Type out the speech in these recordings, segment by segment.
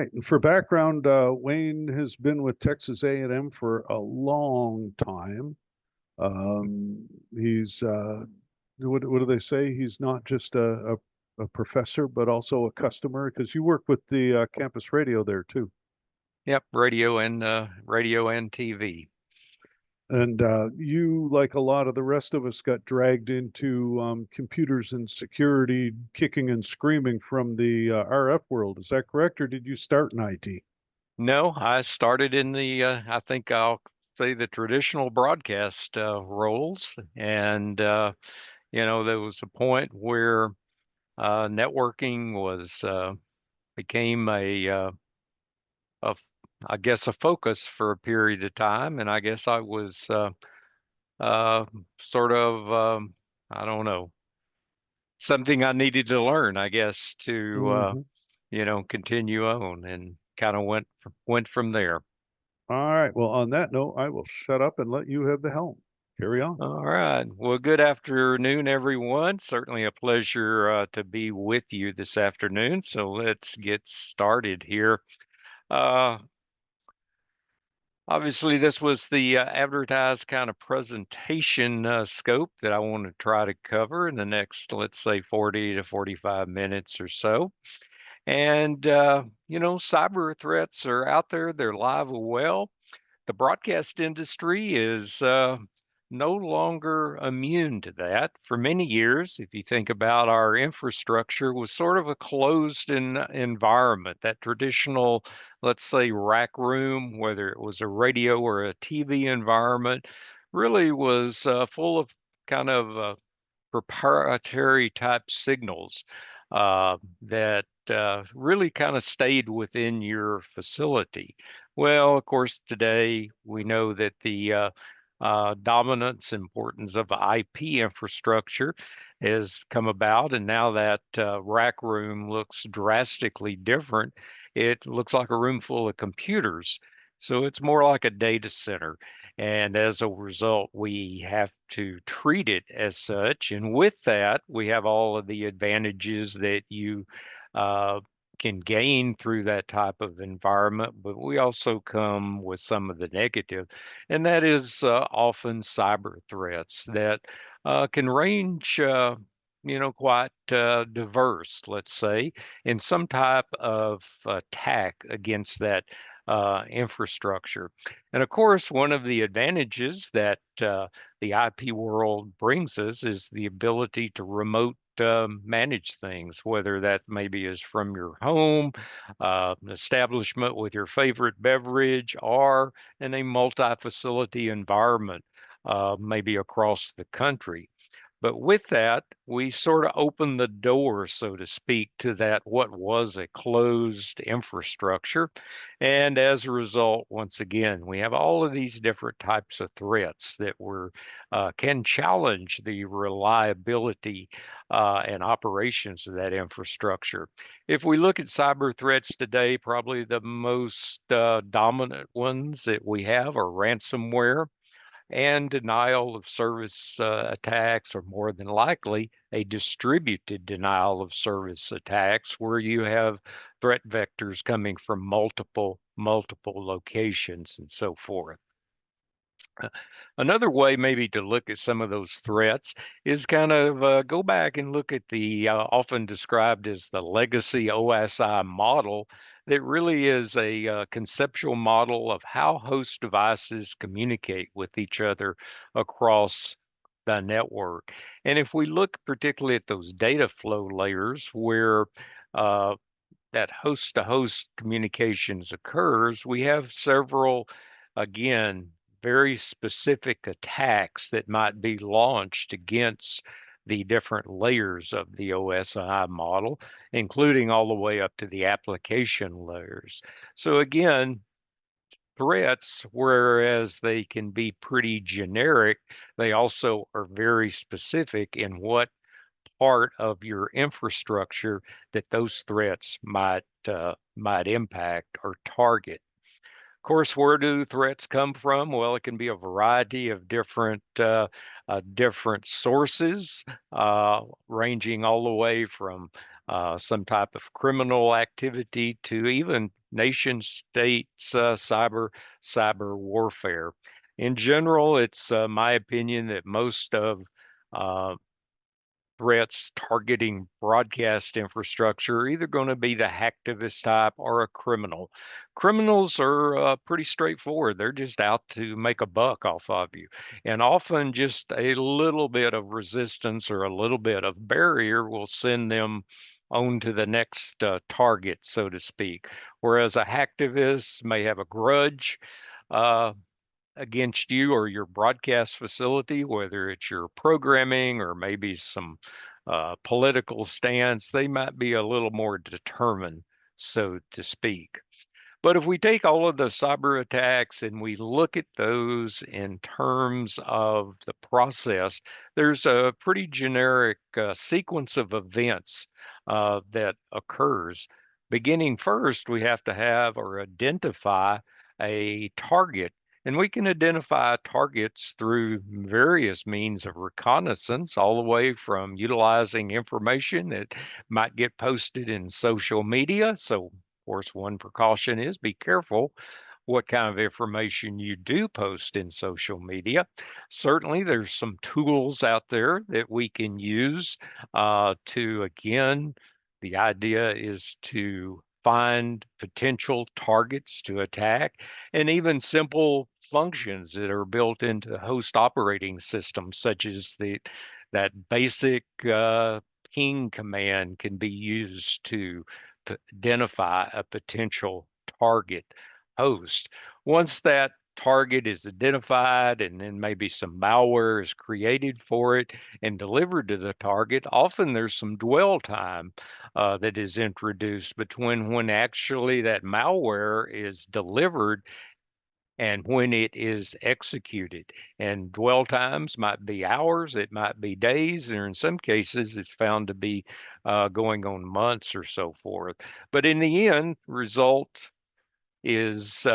right. And for background, Wayne has been with Texas A&M for a long time. He's what do they say? He's not just a professor, but also a customer because you work with the campus radio there too. Yep, radio and TV. And you, like a lot of the rest of us, got dragged into computers and security, kicking and screaming from the RF world. Is that correct, or did you start in IT? No, I started in the I think I'll say the traditional broadcast roles, and there was a point where networking was became a I guess a focus for a period of time, and I guess I was uh, sort of I don't know, something I needed to learn, I guess, to Hmm. continue on, and kind of went from there. All right. Well, on that note, I will shut up and let you have the helm. Carry on. All right. Well, good afternoon, everyone. Certainly a pleasure to be with you this afternoon. So let's get started here. Uh, Obviously, this was the advertised kind of presentation scope that I want to try to cover in the next, let's say, 40 to 45 minutes or so. And, cyber threats are out there, they're live and well. The broadcast industry is no longer immune to that. For many years, if you think about our infrastructure, was sort of a closed environment. That traditional, let's say, rack room, whether it was a radio or a TV environment, really was full of kind of proprietary type signals that really kind of stayed within your facility. Well, of course, today we know that the dominance importance of IP infrastructure has come about, and now that rack room looks drastically different. It looks like a room full of computers. So it's more like a data center. And as a result, we have to treat it as such. And with that, we have all of the advantages that you uh, can gain through that type of environment, but we also come with some of the negative, and that is often cyber threats that can range. Quite diverse, let's say, in some type of attack against that infrastructure. And of course, one of the advantages that the IP world brings us is the ability to remote manage things, whether that maybe is from your home, establishment with your favorite beverage, or in a multi-facility environment, maybe across the country. But with that, we sort of opened the door, so to speak, to that what was a closed infrastructure. And as a result, once again, we have all of these different types of threats that can challenge the reliability and operations of that infrastructure. If we look at cyber threats today, probably the most dominant ones that we have are ransomware and denial of service attacks, or more than likely a distributed denial of service attacks where you have threat vectors coming from multiple locations and so forth. Another way maybe to look at some of those threats is kind of go back and look at the often described as the legacy OSI model that really is a conceptual model of how host devices communicate with each other across the network. And if we look particularly at those data flow layers where uh, that host to host communications occurs, we have several, again, very specific attacks that might be launched against the different layers of the OSI model, including all the way up to the application layers. So again, threats, whereas they can be pretty generic, they also are very specific in what part of your infrastructure that those threats might impact or target. Of course, where do threats come from? Well, it can be a variety of different sources, ranging all the way from some type of criminal activity to even nation states cyber warfare. In general, it's my opinion that most of uh, threats targeting broadcast infrastructure are either going to be the hacktivist type or a criminal. Criminals are pretty straightforward. They're just out to make a buck off of you. And often just a little bit of resistance or a little bit of barrier will send them on to the next target, so to speak. Whereas a hacktivist may have a grudge. Uh, Against you or your broadcast facility, whether it's your programming or maybe some political stance, they might be a little more determined, so to speak. But if we take all of the cyber attacks and we look at those in terms of the process, there's a pretty generic sequence of events that occurs. Beginning first, we have to have or identify a target. And we can identify targets through various means of reconnaissance, all the way from utilizing information that might get posted in social media. So of course, one precaution is be careful what kind of information you do post in social media. Certainly, there's some tools out there that we can use again, the idea is to find potential targets to attack and even simple functions that are built into host operating systems, such as that basic ping command can be used to identify a potential target host. Once that target is identified and then maybe some malware is created for it and delivered to the target, often there's some dwell time that is introduced between when actually that malware is delivered and when it is executed. And dwell times might be hours, it might be days, or in some cases, it's found to be going on months or so forth. But in the end, result is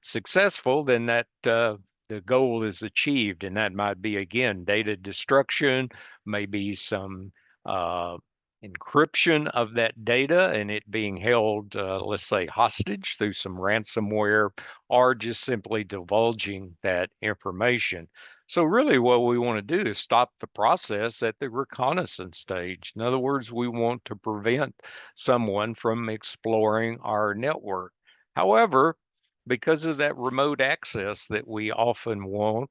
successful, then the goal is achieved, and that might be again data destruction, maybe some uh, encryption of that data and it being held, let's say, hostage through some ransomware, or just simply divulging that information. So really what we want to do is stop the process at the reconnaissance stage. In other words, we want to prevent someone from exploring our network. However, because of that remote access that we often want,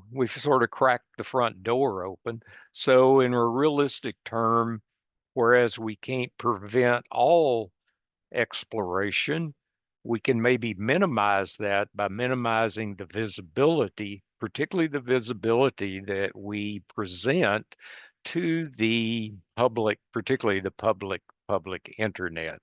we've sort of cracked the front door open. So, in a realistic term, whereas we can't prevent all exploration, we can maybe minimize that by minimizing the visibility, particularly the visibility that we present to the public, particularly the public internet.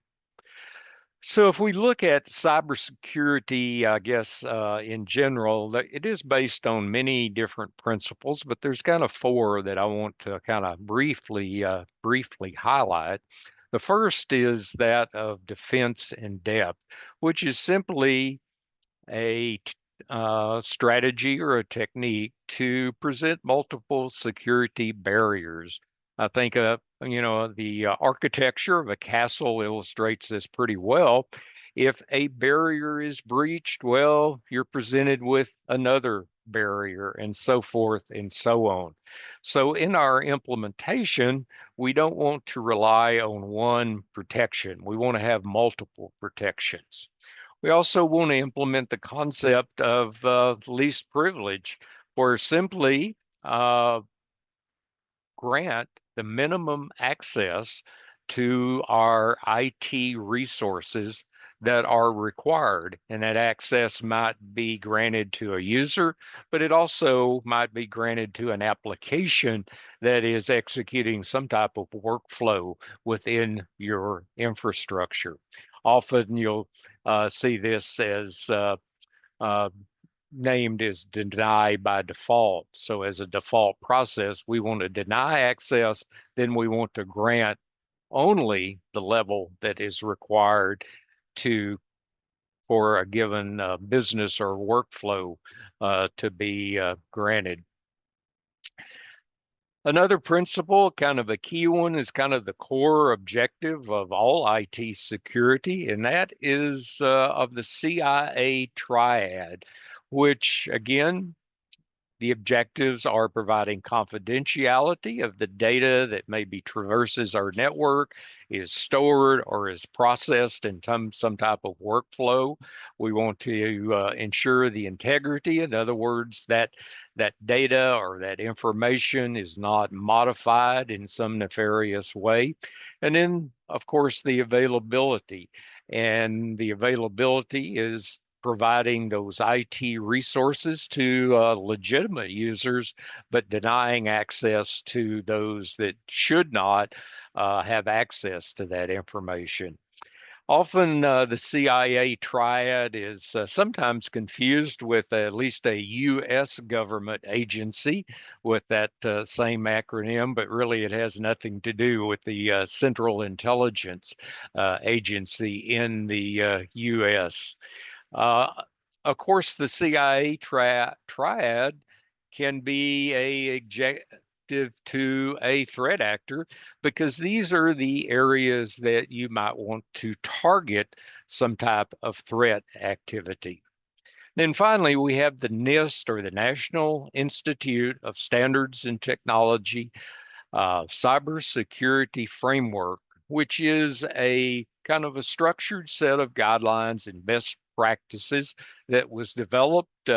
So if we look at cybersecurity, I guess in general, it is based on many different principles, but there's kind of four that I want to kind of briefly highlight. The first is that of defense in depth, which is simply a strategy or a technique to present multiple security barriers. I think, the architecture of a castle illustrates this pretty well. If a barrier is breached, well, you're presented with another barrier and so forth and so on. So in our implementation, we don't want to rely on one protection. We want to have multiple protections. We also want to implement the concept of least privilege, where simply grant the minimum access to our IT resources that are required. And that access might be granted to a user, but it also might be granted to an application that is executing some type of workflow within your infrastructure. Often you'll see this as uh, named as deny by default. So as a default process, we want to deny access, then we want to grant only the level that is required to for a given business or workflow to be granted. Another principle, kind of a key one, is kind of the core objective of all IT security, and that is of the CIA triad, which again, the objectives are providing confidentiality of the data that maybe traverses our network, is stored or is processed in some type of workflow. We want to ensure the integrity. In other words, that data or that information is not modified in some nefarious way. And then, of course, the availability. And the availability is providing those IT resources to legitimate users, but denying access to those that should not have access to that information. Often the CIA triad is sometimes confused with at least a U.S. government agency with that same acronym, but really it has nothing to do with the Central Intelligence Agency in the U.S. Uh, of course, the CIA triad can be a adjective to a threat actor because these are the areas that you might want to target some type of threat activity. Then finally, we have the NIST, or the National Institute of Standards and Technology, cybersecurity framework, which is a kind of a structured set of guidelines and best practices that was developed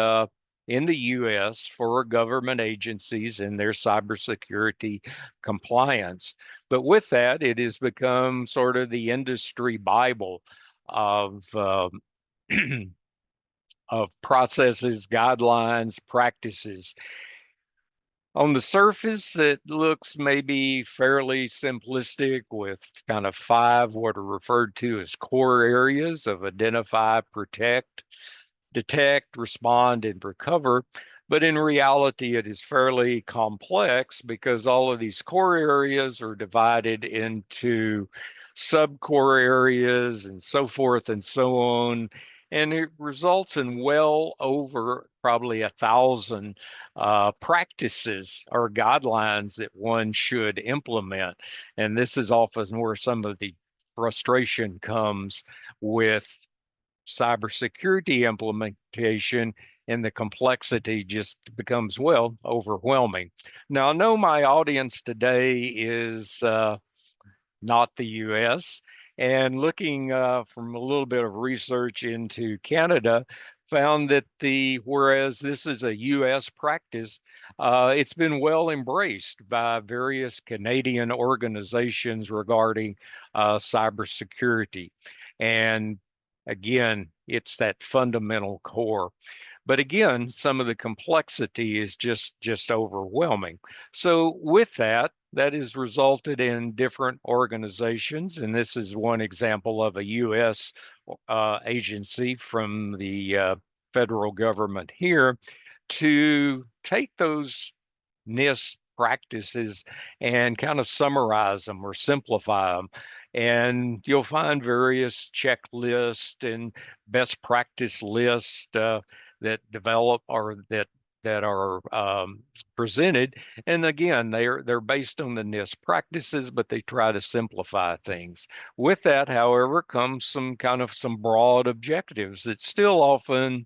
in the US for government agencies and their cybersecurity compliance. But with that, it has become sort of the industry Bible of of processes, guidelines, practices. On the surface, it looks maybe fairly simplistic with kind of five what are referred to as core areas of identify, protect, detect, respond, and recover. But in reality, it is fairly complex because all of these core areas are divided into sub-core areas and so forth and so on. And it results in well over probably 1,000 practices or guidelines that one should implement. And this is often where some of the frustration comes with cybersecurity implementation, and the complexity just becomes, well, overwhelming. Now, I know my audience today is not the US. And looking from a little bit of research into Canada, found that whereas this is a US practice, it's been well embraced by various Canadian organizations regarding cybersecurity. And again, it's that fundamental core. But again, some of the complexity is just overwhelming. So with that, that has resulted in different organizations, and this is one example of a U.S. Agency from the federal government here to take those NIST practices and kind of summarize them or simplify them. And you'll find various checklists and best practice lists that develop or that are presented. And again, they're based on the NIST practices, but they try to simplify things. With that, however, comes some broad objectives that still often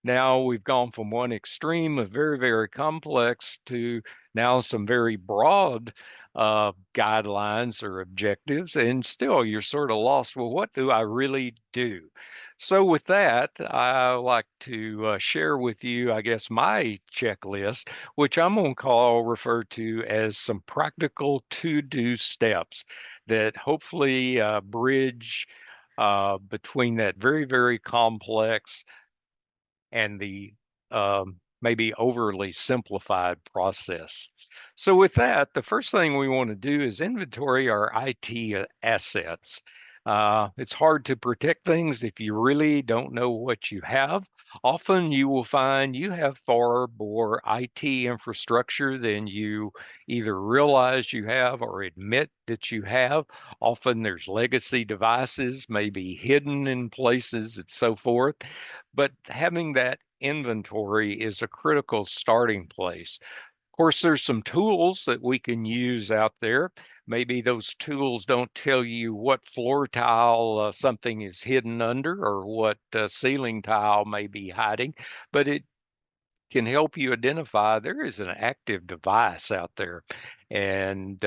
now we've gone from one extreme of very, very complex to now some very broad guidelines or objectives, and still you're sort of lost. Well, what do I really do? So, with that, I like to share with you, I guess, my checklist, which I'm going to refer to as some practical to do steps that hopefully bridge between that very, very complex and the maybe overly simplified process. So with that, the first thing we want to do is inventory our IT assets. It's hard to protect things if you really don't know what you have. Often you will find you have far more IT infrastructure than you either realize you have or admit that you have. Often there's legacy devices, maybe hidden in places and so forth. But having that inventory is a critical starting place. course, there's some tools that we can use out there. Maybe those tools don't tell you what floor tile something is hidden under or what ceiling tile may be hiding, but it can help you identify there is an active device out there and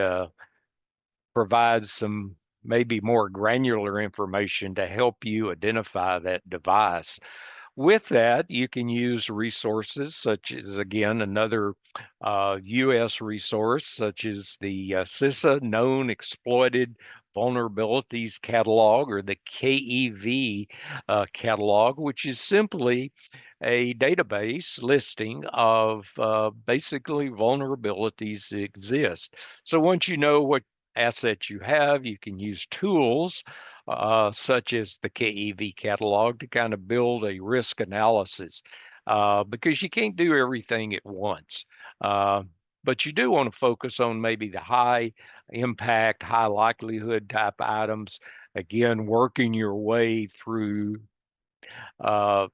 provides some maybe more granular information to help you identify that device. With that, you can use resources such as, again, another U.S. resource, such as the CISA Known Exploited Vulnerabilities Catalog, or the KEV catalog, which is simply a database listing of basically vulnerabilities that exist. So once you know what assets you have, you can use tools such as the KEV catalog to kind of build a risk analysis because you can't do everything at once. Uh, but you do want to focus on maybe the high impact, high likelihood type items. Again, working your way through uh,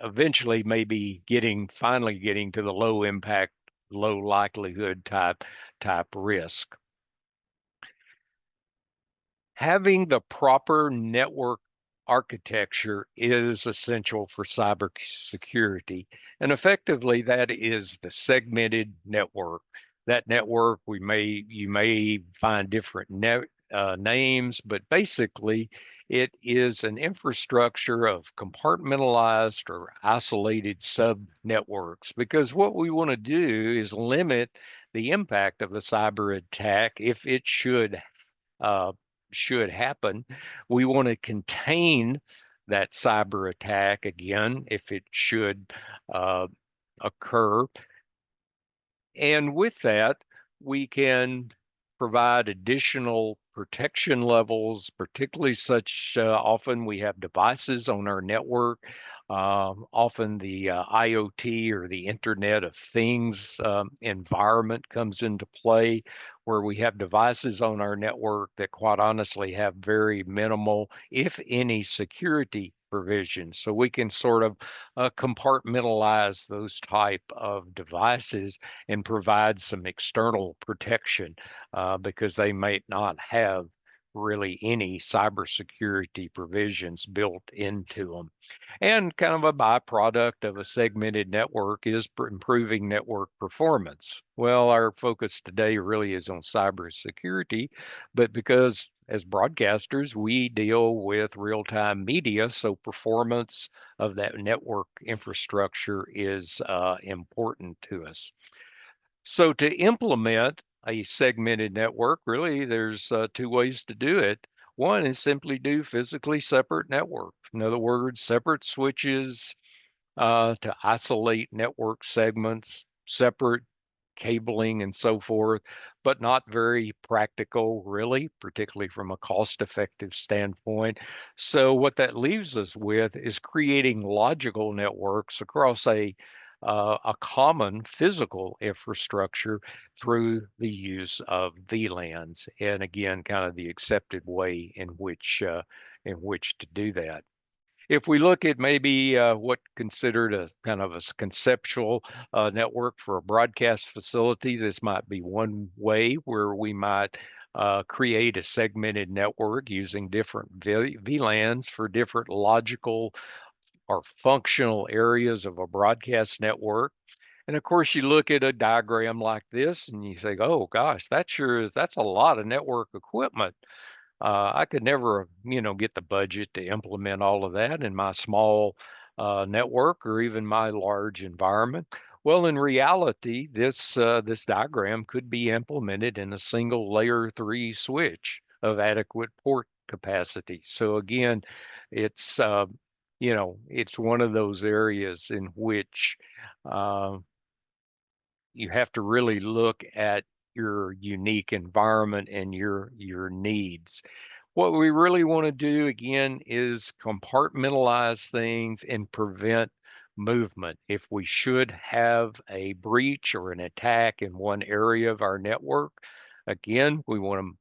eventually maybe finally getting to the low impact, low likelihood type risk. Having the proper network architecture is essential for cybersecurity. And effectively, that is the segmented network. That network, you may find different names, but basically, it is an infrastructure of compartmentalized or isolated sub networks. Because what we want to do is limit the impact of a cyber attack if it uh, should happen. We want to contain that cyber attack again if it should uh, occur. And with that, we can provide additional protection levels, particularly such often we have devices on our network. Often the IoT or the Internet of Things environment comes into play where we have devices on our network that quite honestly have very minimal, if any, security provisions. So we can sort of compartmentalize those type of devices and provide some external protection because they might not have really any cybersecurity provisions built into them. And kind of a byproduct of a segmented network is improving network performance. Well, our focus today really is on cybersecurity, but because as broadcasters, we deal with real-time media, so performance of that network infrastructure is important to us. So to implement a segmented network, really, there's two ways to do it. One is simply do physically separate network. In other words, separate switches to isolate network segments, separate cabling and so forth, but not very practical, really, particularly from a cost-effective standpoint. So what that leaves us with is creating logical networks across a common physical infrastructure through the use of VLANs, and again, kind of the accepted way in which to do that. If we look at maybe what considered a kind of a conceptual network for a broadcast facility, this might be one way where we might create a segmented network using different VLANs for different logical or functional areas of a broadcast network. And of course, you look at a diagram like this and you say, oh gosh, that's a lot of network equipment. I could never, get the budget to implement all of that in my small network or even my large environment. Well, in reality, this diagram could be implemented in a single layer 3 switch of adequate port capacity. So again, it's it's one of those areas in which uh, you have to really look at your unique environment and your needs. What we really want to do again is compartmentalize things and prevent movement. If we should have a breach or an attack in one area of our network, again, we want to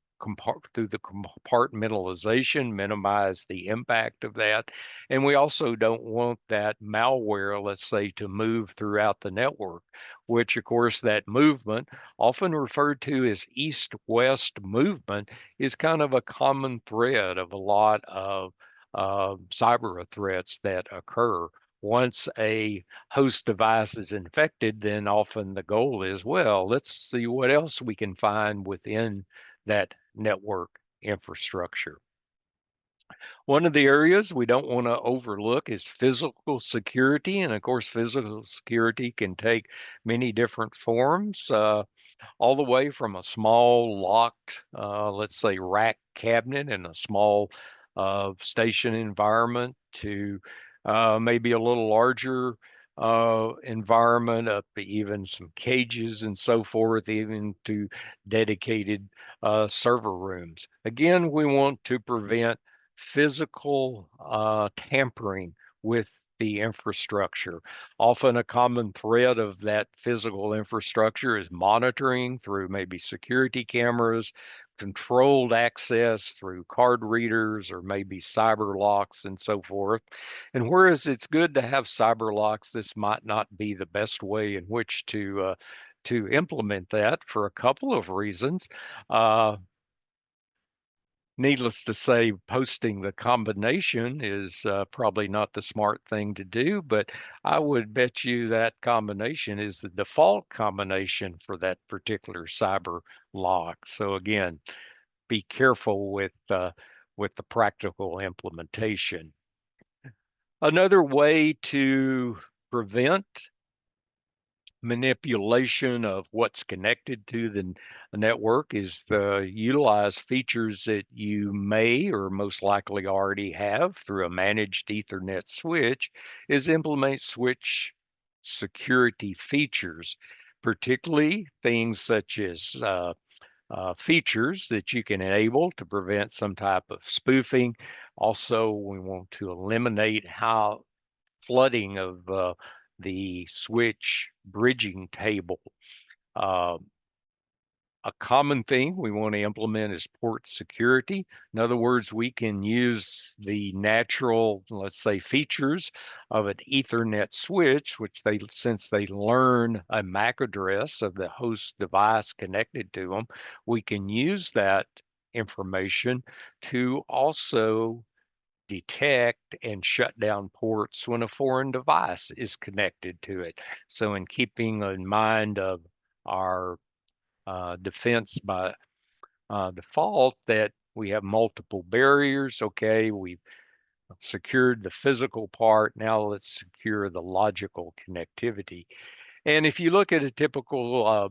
through the compartmentalization, minimize the impact of that. And we also don't want that malware, let's say, to move throughout the network, which of course that movement, often referred to as east-west movement, is kind of a common thread of a lot of cyber threats that occur. Once a host device is infected, then often the goal is, well, let's see what else we can find within that network infrastructure. One of the areas we don't want to overlook is physical security. And of course, physical security can take many different forms. All the way from a small locked, let's say, rack cabinet in a small station environment to maybe a little larger environment, up to even some cages and so forth, even to dedicated server rooms. Again, we want to prevent physical tampering with the infrastructure. Often a common thread of that physical infrastructure is monitoring through maybe security cameras, controlled access through card readers, or maybe cyber locks and so forth. And whereas it's good to have cyber locks, this might not be the best way in which to implement that for a couple of reasons. Needless to say, posting the combination is probably not the smart thing to do, but I would bet you that combination is the default combination for that particular cyber lock. So again, be careful with the practical implementation. Another way to prevent manipulation of what's connected to the network is the utilize features that you may or most likely already have through a managed Ethernet switch is implement switch security features, particularly things such as features that you can enable to prevent some type of spoofing. Also, we want to eliminate how flooding of the switch bridging table. Uh, a common thing we want to implement is port security. In other words, we can use the natural, let's say, features of an Ethernet switch, which since they learn a MAC address of the host device connected to them, we can use that information to also detect and shut down ports when a foreign device is connected to it. So in keeping in mind of our defense by default that we have multiple barriers, okay, we've secured the physical part, now let's secure the logical connectivity. And if you look at a typical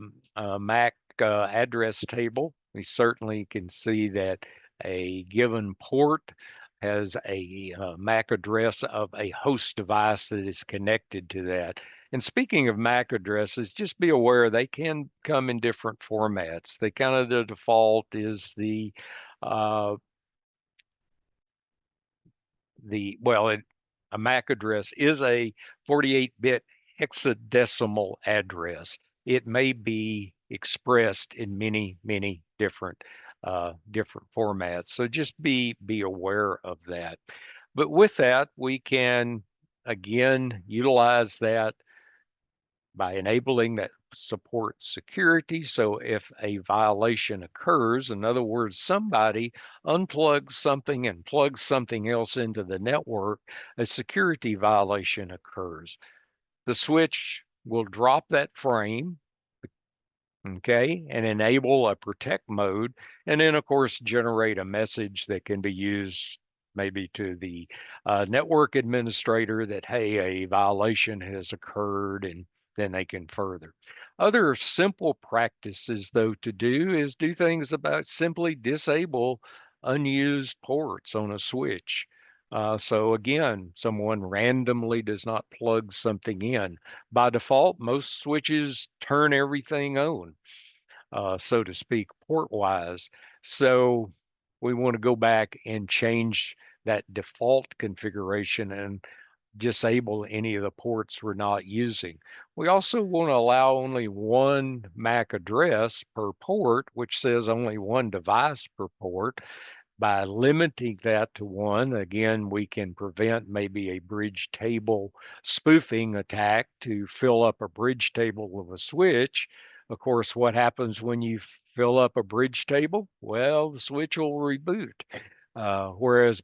MAC address table, we certainly can see that a given port has a MAC address of a host device that is connected to that. And speaking of MAC addresses, just be aware they can come in different formats. They kind of the default is uh, a MAC address is a 48-bit hexadecimal address. It may be expressed in many, many different different formats. So just be aware of that. But with that, we can again utilize that by enabling that support security. So if a violation occurs, in other words, somebody unplugs something and plugs something else into the network, a security violation occurs. The switch will drop that frame, okay, and enable a protect mode, and then of course generate a message that can be used maybe to the network administrator that, hey, a violation has occurred, and then they can further. Other simple practices though to do is do things about simply disable unused ports on a switch. So again, someone randomly does not plug something in. By default, most switches turn everything on, so to speak, port-wise. So we want to go back and change that default configuration and disable any of the ports we're not using. We also want to allow only one MAC address per port, which says only one device per port. By limiting that to one, again, we can prevent maybe a bridge table spoofing attack to fill up a bridge table with a switch. Of course, what happens when you fill up a bridge table? Well, the switch will reboot. Whereas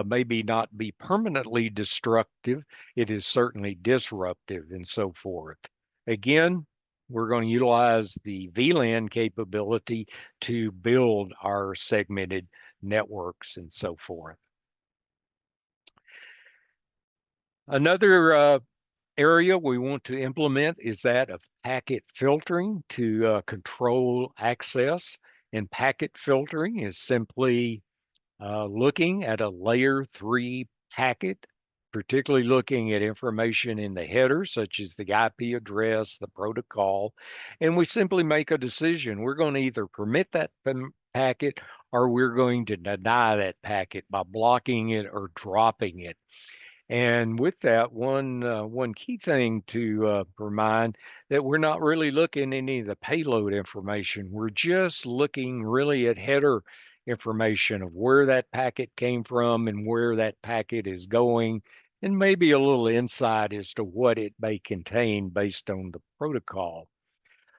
maybe not be permanently destructive, it is certainly disruptive and so forth. Again, we're going to utilize the VLAN capability to build our segmented networks and so forth. Another area we want to implement is that of packet filtering to control access. And packet filtering is simply looking at a layer 3 packet, particularly looking at information in the header, such as the IP address, the protocol, and we simply make a decision. We're going to either permit that packet or we're going to deny that packet by blocking it or dropping it. And with that, one key thing to remind that we're not really looking at any of the payload information. We're just looking really at header information of where that packet came from and where that packet is going, and maybe a little insight as to what it may contain based on the protocol.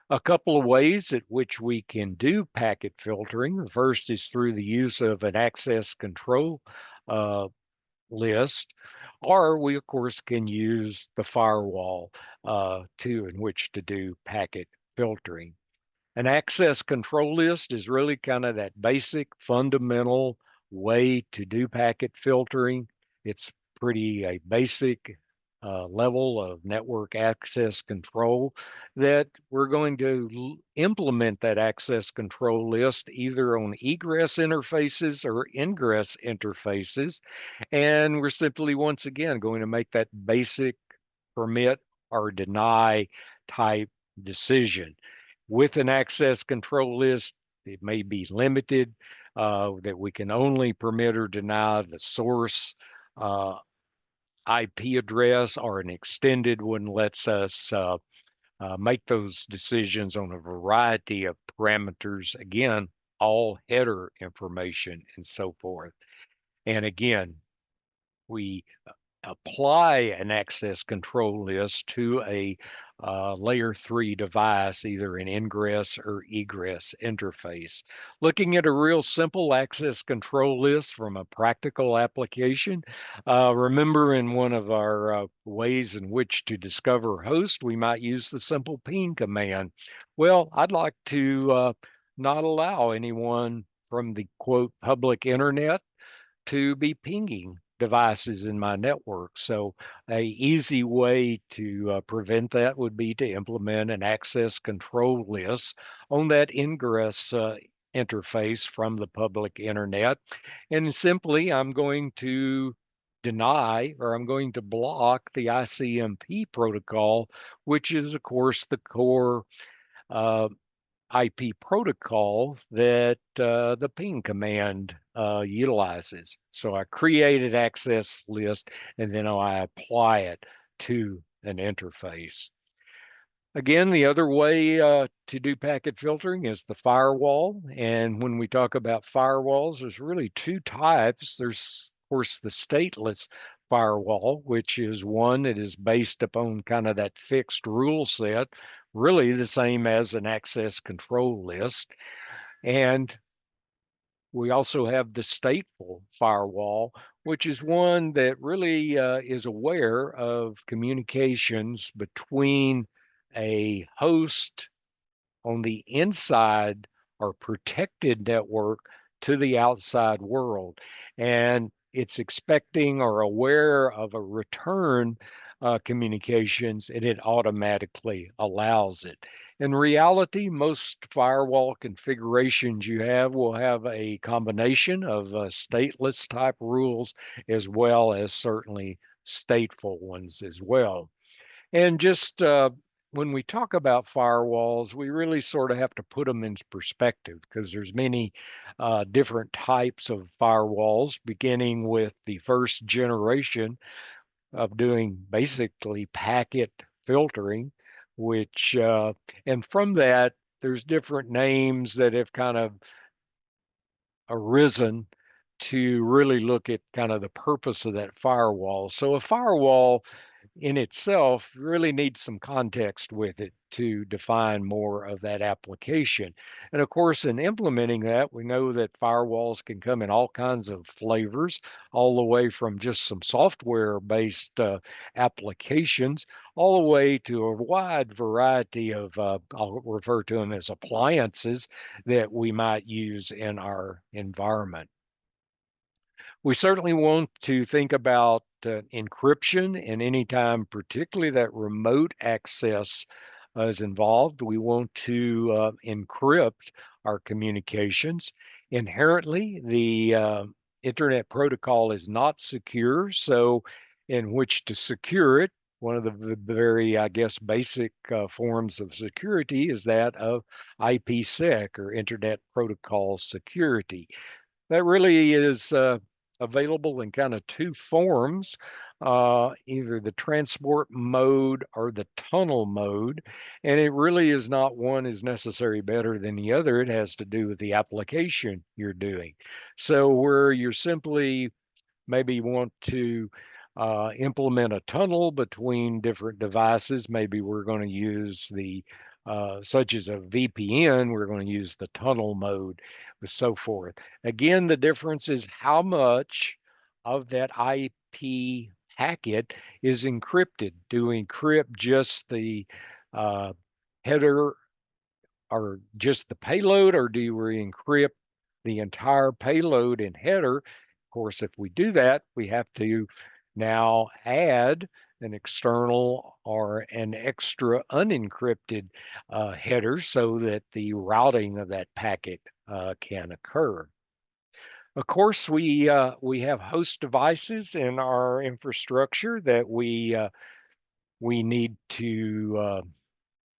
A couple of ways at which we can do packet filtering. The first is through the use of an access control uh, list, or we of course can use the firewall in which to do packet filtering. An access control list is really kind of that basic fundamental way to do packet filtering. It's pretty a basic level of network access control that we're going to implement that access control list either on egress interfaces or ingress interfaces. And we're simply, once again, going to make that basic permit or deny type decision. With an access control list, it may be limited, that we can only permit or deny the source IP address, or an extended one lets us make those decisions on a variety of parameters. Again, all header information and so forth. And again, we apply an access control list to a layer 3 device, either an ingress or egress interface. Looking at a real simple access control list from a practical application, remember in one of our ways in which to discover host, we might use the simple ping command. Well, I'd like to not allow anyone from the quote public internet to be pinging devices in my network. So a easy way to prevent that would be to implement an access control list on that ingress interface from the public internet. And simply, I'm going to deny, or I'm going to block the ICMP protocol, which is, of course, the core uh, IP protocol that the ping command utilizes. So I created access list and then I apply it to an interface. Again, the other way to do packet filtering is the firewall. And when we talk about firewalls, there's really two types. There's, of course, the stateless firewall, which is one that is based upon kind of that fixed rule set, really the same as an access control list. And we also have the stateful firewall, which is one that really is aware of communications between a host on the inside or protected network to the outside world. And it's expecting or aware of a return communications, and it automatically allows it. In reality, most firewall configurations you have will have a combination of stateless type rules as well as certainly stateful ones as well. And just when we talk about firewalls, we really sort of have to put them in perspective because there's many different types of firewalls, beginning with the first generation of doing basically packet filtering, which, and from that, there's different names that have kind of arisen to really look at kind of the purpose of that firewall. So a firewall in itself really needs some context with it to define more of that application. And of course, in implementing that, we know that firewalls can come in all kinds of flavors, all the way from just some software based applications, all the way to a wide variety of, I'll refer to them as appliances that we might use in our environment. We certainly want to think about encryption, and anytime, particularly that remote access is involved, we want to encrypt our communications. Inherently, the Internet protocol is not secure, so in which to secure it, one of the very, I guess, basic forms of security is that of IPsec, or Internet Protocol Security. That really is available in kind of two forms, either the transport mode or the tunnel mode. And it really is not one is necessarily better than the other. It has to do with the application you're doing. So where you're simply maybe want to implement a tunnel between different devices. Maybe we're going to use the, such as a VPN, we're going to use the tunnel mode and so forth. Again, the difference is how much of that IP packet is encrypted. Do we encrypt just the uh, header or just the payload, or do we encrypt the entire payload and header? Of course, if we do that, we have to now add an external or an extra unencrypted header so that the routing of that packet can occur. Of course, we have host devices in our infrastructure that we need to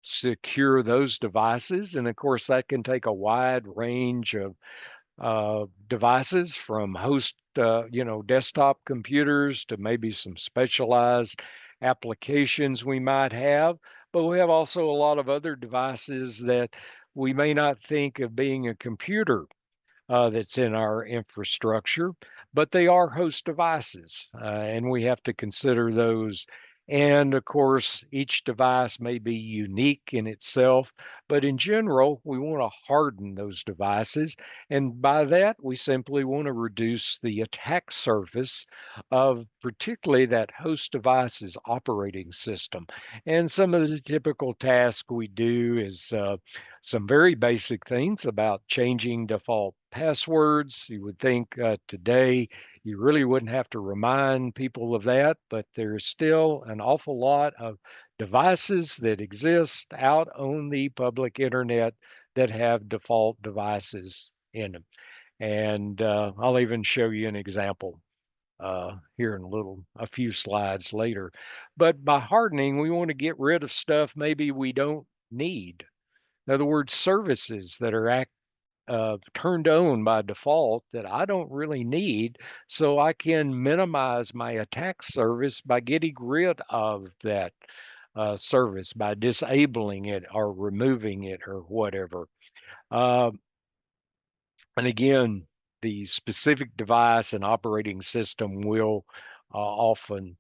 secure those devices. And of course, that can take a wide range of devices, from host, desktop computers to maybe some specialized applications we might have. But we have also a lot of other devices that we may not think of being a computer that's in our infrastructure, but they are host devices, and we have to consider those. And of course, each device may be unique in itself, but in general, we want to harden those devices. And by that, we simply want to reduce the attack surface of particularly that host device's operating system. And some of the typical tasks we do is some very basic things about changing default passwords. You would think today you really wouldn't have to remind people of that, but there's still an awful lot of devices that exist out on the public internet that have default devices in them. And I'll even show you an example here in a few slides later. But by hardening, we want to get rid of stuff maybe we don't need. In other words, services that are turned on by default that I don't really need, so I can minimize my attack service by getting rid of that service, by disabling it or removing it or whatever. Uh, and again, the specific device and operating system will often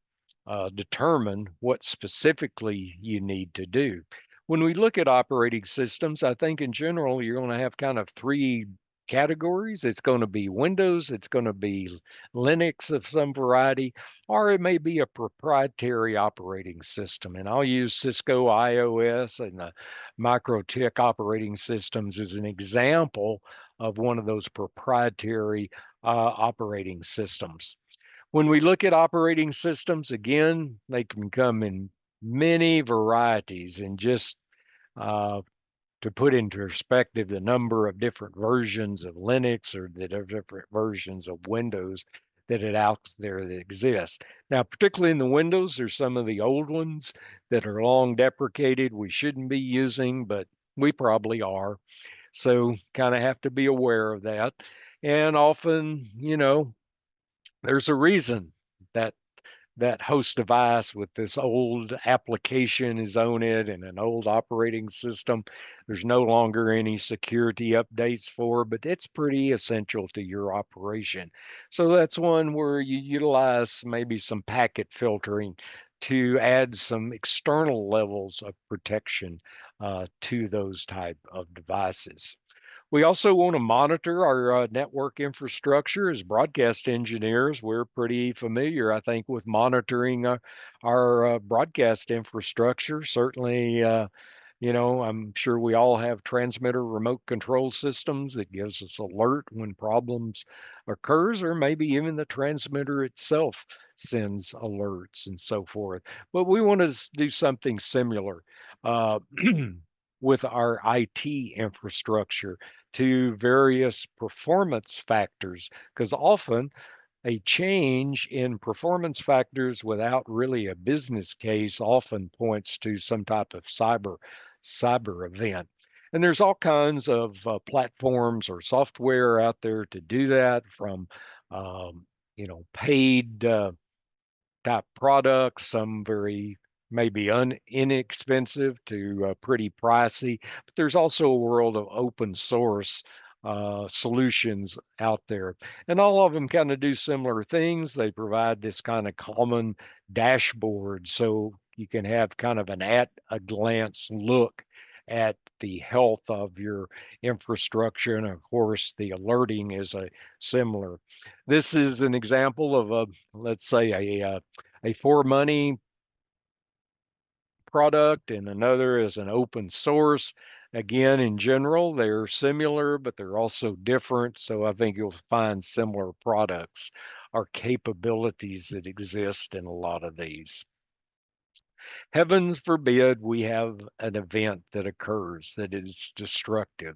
determine what specifically you need to do. When we look at operating systems, I think in general, you're going to have kind of three categories. It's going to be Windows, it's going to be Linux of some variety, or it may be a proprietary operating system. And I'll use Cisco iOS and the MicroTik operating systems as an example of one of those proprietary operating systems. When we look at operating systems, again, they can come in many varieties. And just to put into perspective the number of different versions of Linux or the different versions of Windows, out there that exists. Now, particularly in the Windows, there's some of the old ones that are long deprecated we shouldn't be using, but we probably are. So kind of have to be aware of that. And often, there's a reason that that host device with this old application is on it and an old operating system. There's no longer any security updates for, but it's pretty essential to your operation. So that's one where you utilize maybe some packet filtering to add some external levels of protection to those type of devices. We also want to monitor our network infrastructure. As broadcast engineers, we're pretty familiar, I think, with monitoring our broadcast infrastructure. Certainly, I'm sure we all have transmitter remote control systems that gives us alert when problems occurs, or maybe even the transmitter itself sends alerts and so forth. But we want to do something similar. Uh, with our IT infrastructure to various performance factors, because often a change in performance factors without really a business case often points to some type of cyber event. And there's all kinds of platforms or software out there to do that, from paid type products, some very maybe inexpensive to pretty pricey. But there's also a world of open source solutions out there. And all of them kind of do similar things. They provide this kind of common dashboard so you can have kind of an at a glance look at the health of your infrastructure. And of course, the alerting is a similar. This is an example of let's say a for money product, and another is an open source. Again, in general, they're similar, but they're also different. So I think you'll find similar products or capabilities that exist in a lot of these. Heavens forbid we have an event that occurs that is destructive.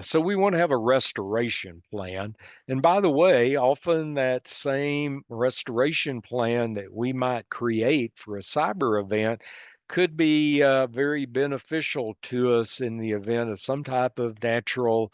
So we want to have a restoration plan. And by the way, often that same restoration plan that we might create for a cyber event could be very beneficial to us in the event of some type of natural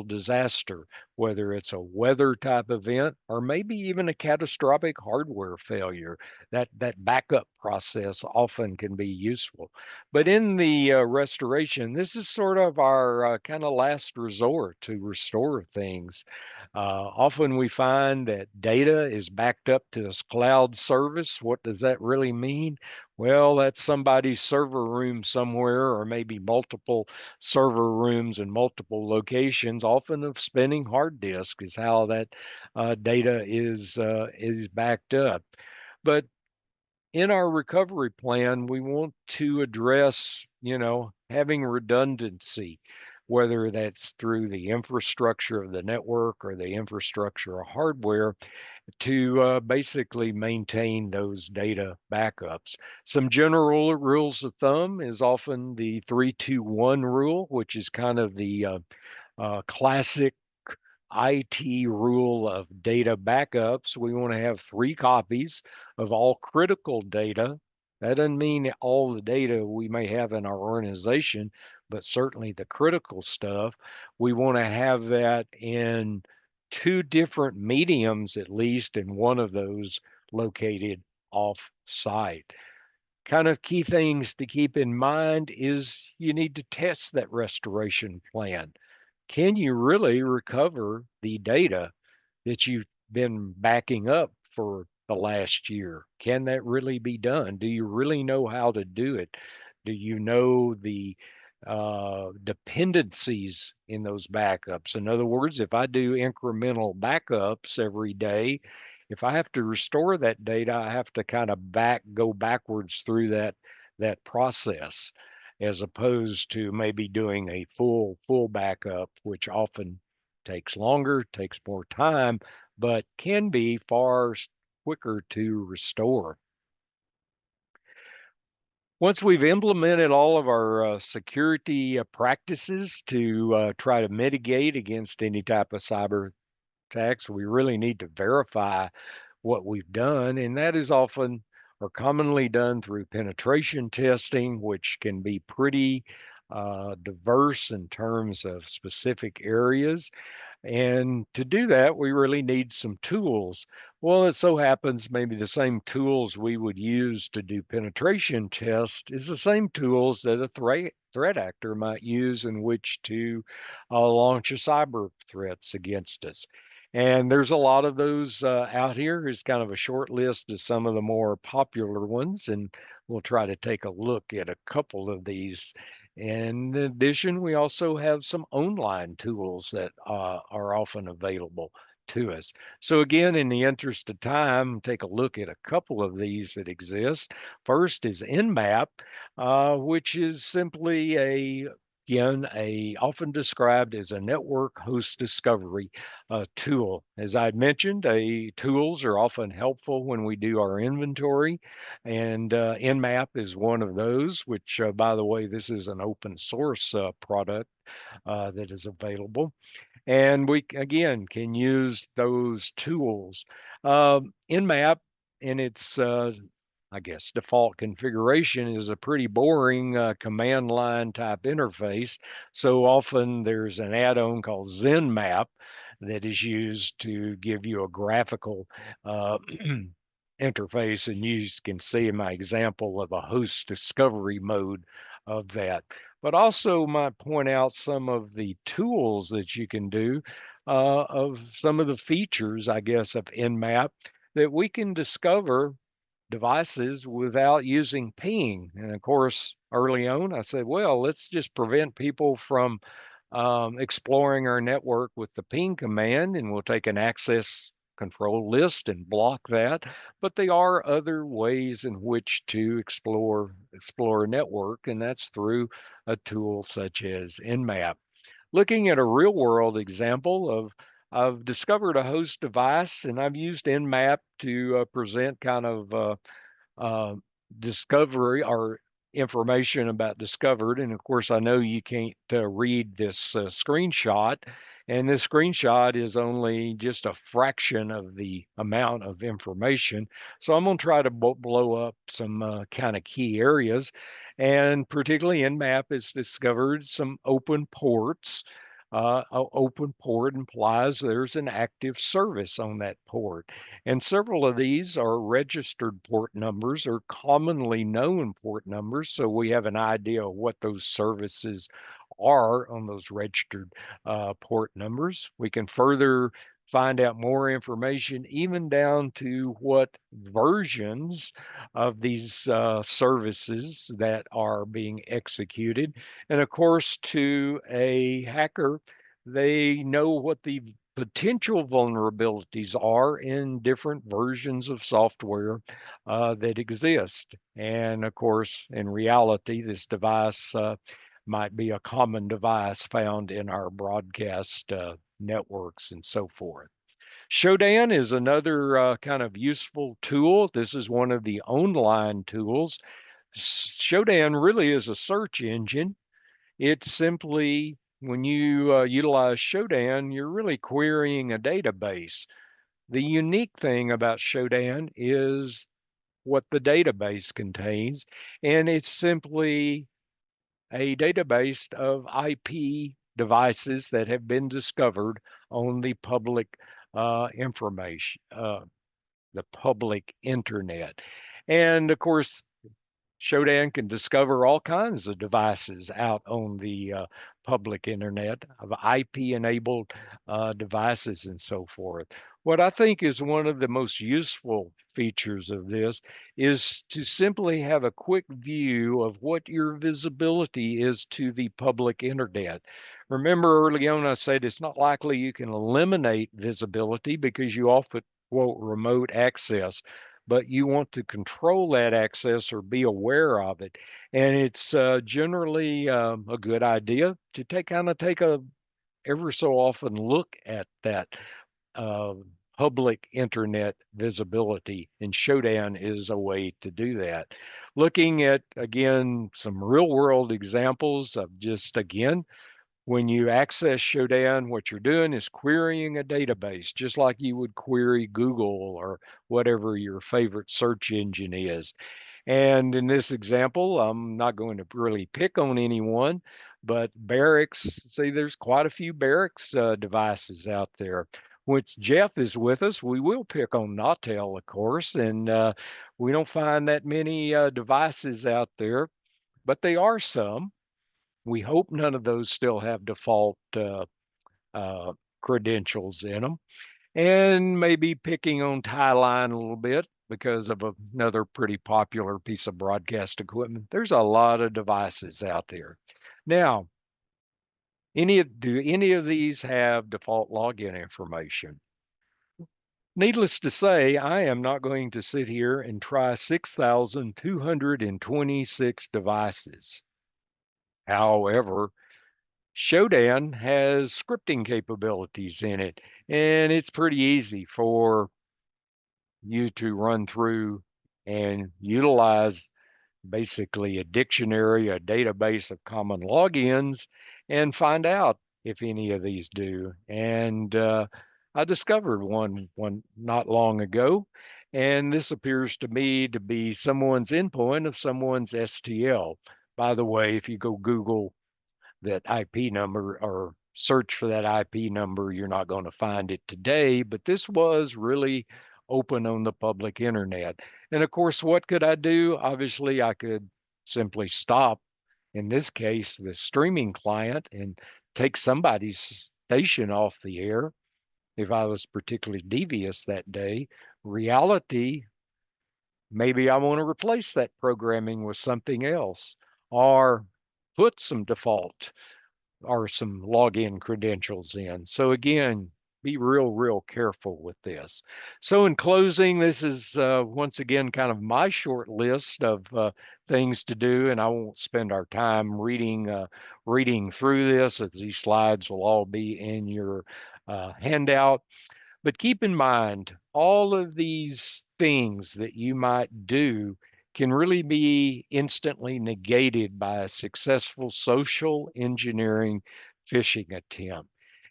disaster, whether it's a weather type event or maybe even a catastrophic hardware failure. That backup process often can be useful. But in the restoration, this is sort of our kind of last resort to restore things. Often we find that data is backed up to this cloud service. What does that really mean? Well, that's somebody's server room somewhere, or maybe multiple server rooms in multiple locations, often of spinning hard disk is how that data is backed up. But in our recovery plan, we want to address, having redundancy, whether that's through the infrastructure of the network or the infrastructure of hardware, to basically maintain those data backups. Some general rules of thumb is often the 3-2-1 rule, which is kind of the classic IT rule of data backups. We want to have 3 copies of all critical data. That doesn't mean all the data we may have in our organization, but certainly the critical stuff. We want to have that in 2 different mediums, at least, and one of those located off site. Kind of key things to keep in mind is you need to test that restoration plan. Can you really recover the data that you've been backing up for the last year? Can that really be done? Do you really know how to do it? Do you know the dependencies in those backups? In other words, if I do incremental backups every day, if I have to restore that data, I have to kind of go backwards through that process, as opposed to maybe doing a full backup, which often takes longer, takes more time, but can be far quicker to restore. Once we've implemented all of our security practices to try to mitigate against any type of cyber attacks, we really need to verify what we've done, and that is often or commonly done through penetration testing, which can be pretty diverse in terms of specific areas. And to do that, we really need some tools. Well, it so happens maybe the same tools we would use to do penetration tests is the same tools that a threat actor might use in which to launch a cyber threats against us. And there's a lot of those out here. Here's kind of a short list of some of the more popular ones, and we'll try to take a look at a couple of these. In addition, we also have some online tools that are often available to us. So again, in the interest of time, take a look at a couple of these that exist. First is Nmap, which is simply again, often described as a network host discovery tool. As I mentioned, tools are often helpful when we do our inventory, and Nmap is one of those, which, by the way, this is an open source product that is available. And we, again, can use those tools. Nmap in its, I guess, default configuration is a pretty boring command line type interface. So often there's an add-on called ZenMap that is used to give you a graphical interface, and you can see in my example of a host discovery mode of that. But also might point out some of the tools that you can do of some of the features, I guess, of Nmap that we can discover devices without using ping. And of course, early on, I said, well, let's just prevent people from exploring our network with the ping command, and we'll take an access control list and block that. But there are other ways in which to explore a network, and that's through a tool such as Nmap. Looking at a real world example of I've discovered a host device, and I've used Nmap to present kind of uh, discovery or information about discovered. And of course, I know you can't read this screenshot, and this screenshot is only just a fraction of the amount of information. So I'm going to try to blow up some kind of key areas. And particularly Nmap has discovered some open ports. An open port implies there's an active service on that port. And several of these are registered port numbers or commonly known port numbers. So we have an idea of what those services are on those registered port numbers. We can further find out more information, even down to what versions of these services that are being executed. And of course, to a hacker, they know what the potential vulnerabilities are in different versions of software that exist. And of course, in reality, this device might be a common device found in our broadcast networks and so forth. Shodan is another kind of useful tool. This is one of the online tools. Shodan really is a search engine. It's simply when you utilize Shodan, you're really querying a database. The unique thing about Shodan is what the database contains, and it's simply a database of IP devices that have been discovered on the public information, the public internet. And of course, Shodan can discover all kinds of devices out on the public internet of IP enabled devices and so forth. What I think is one of the most useful features of this is to simply have a quick view of what your visibility is to the public internet. Remember early on, I said it's not likely you can eliminate visibility because you often quote remote access, but you want to control that access or be aware of it. And it's generally a good idea to take a ever so often look at that uh, public internet visibility, and Shodan is a way to do that. Looking at, again, some real world examples of just, again, When you access Shodan, what you're doing is querying a database, just like you would query Google or whatever your favorite search engine is. And in this example, I'm not going to really pick on anyone, but barracks, see, there's quite a few barracks devices out there. Once Jeff is with us, we will pick on Nautel, of course, and we don't find that many devices out there, but they are some. We hope none of those still have default uh, credentials in them. And maybe picking on tie line a little bit because of another pretty popular piece of broadcast equipment. There's a lot of devices out there. Now, do any of these have default login information? Needless to say, I am not going to sit here and try 6,226 devices. However, Shodan has scripting capabilities in it, and it's pretty easy for you to run through and utilize basically a dictionary, a database of common logins, and find out if any of these do. And I discovered one not long ago, and this appears to me to be someone's endpoint of someone's STL. By the way, if you go Google that IP number or search for that IP number, you're not going to find it today, but this was really open on the public internet. And of course, what could I do? Obviously, I could simply stop, in this case, the streaming client and take somebody's station off the air if I was particularly devious that day. Reality, maybe I want to replace that programming with something else or put some default or some login credentials in. So again, be real careful with this. So in closing, this is once again kind of my short list of things to do, and I won't spend our time reading through this, as these slides will all be in your handout. But keep in mind, all of these things that you might do can really be instantly negated by a successful social engineering phishing attempt.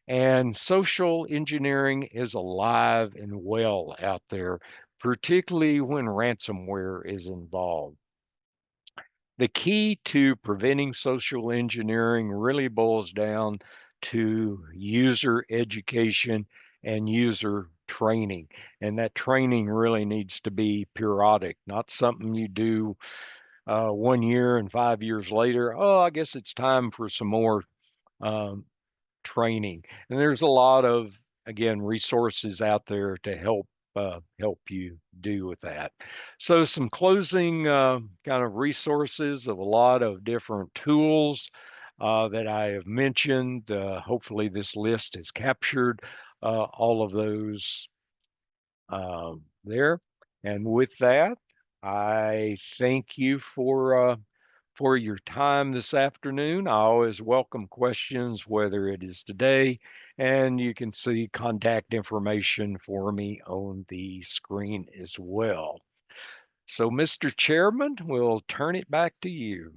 And social engineering is alive and well out there, particularly when ransomware is involved. The key to preventing social engineering really boils down to user education and user training. And that training really needs to be periodic, not something you do 1 year and 5 years later. Oh, I guess it's time for some more um, training. And there's a lot of, again, resources out there to help you do with that. So some closing kind of resources of a lot of different tools that I have mentioned. Hopefully this list has captured all of those there. And with that, I thank you for your time this afternoon. I always welcome questions, whether it is today, and you can see contact information for me on the screen as well. So, Mr. Chairman, we'll turn it back to you.